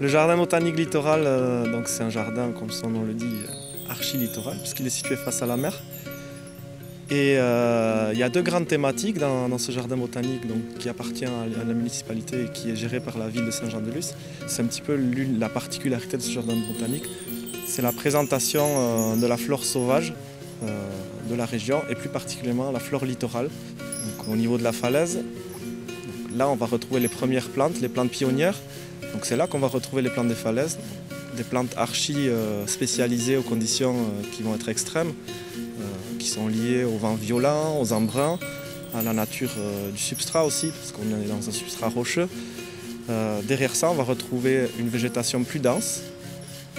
Le jardin botanique littoral, c'est un jardin, comme son nom le dit, archi-littoral, puisqu'il est situé face à la mer. Et il y a deux grandes thématiques dans ce jardin botanique qui appartient à la municipalité et qui est géré par la ville de Saint-Jean-de-Luz. C'est un petit peu la particularité de ce jardin botanique. C'est la présentation de la flore sauvage de la région et plus particulièrement la flore littorale. Donc, au niveau de la falaise, là on va retrouver les premières plantes, les plantes pionnières. Donc c'est là qu'on va retrouver les plantes des falaises, des plantes archi spécialisées aux conditions qui vont être extrêmes, qui sont liées au vent violent, aux embruns, à la nature du substrat aussi, parce qu'on est dans un substrat rocheux. Derrière ça, on va retrouver une végétation plus dense.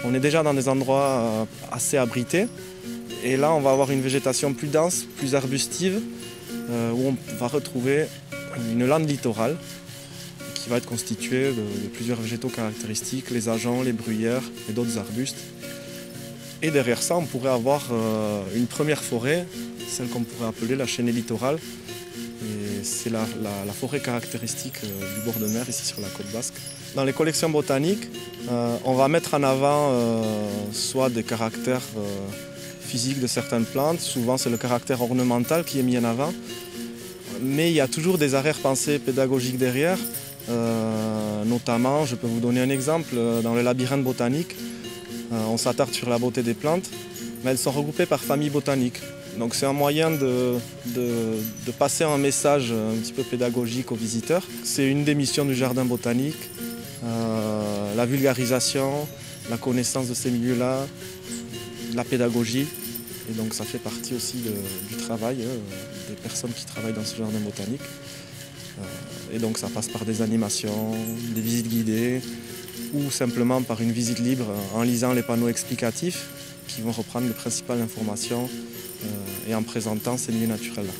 On est déjà dans des endroits assez abrités. Et là, on va avoir une végétation plus dense, plus arbustive, où on va retrouver une lande littorale qui va être constituée de plusieurs végétaux caractéristiques, les ajoncs, les bruyères et d'autres arbustes. Et derrière ça, on pourrait avoir une première forêt, celle qu'on pourrait appeler la chaînée littorale. Et c'est la forêt caractéristique du bord de mer, ici sur la côte basque. Dans les collections botaniques, on va mettre en avant soit des caractères physiques de certaines plantes, souvent c'est le caractère ornemental qui est mis en avant, mais il y a toujours des arrière-pensées pédagogiques derrière. Notamment, je peux vous donner un exemple, dans le labyrinthe botanique, on s'attarde sur la beauté des plantes, mais elles sont regroupées par famille botanique. Donc c'est un moyen de passer un message un petit peu pédagogique aux visiteurs. C'est une des missions du jardin botanique, la vulgarisation, la connaissance de ces milieux-là, la pédagogie. Et donc ça fait partie aussi du travail des personnes qui travaillent dans ce jardin botanique. Et donc ça passe par des animations, des visites guidées ou simplement par une visite libre en lisant les panneaux explicatifs qui vont reprendre les principales informations et en présentant ces milieux naturels-là.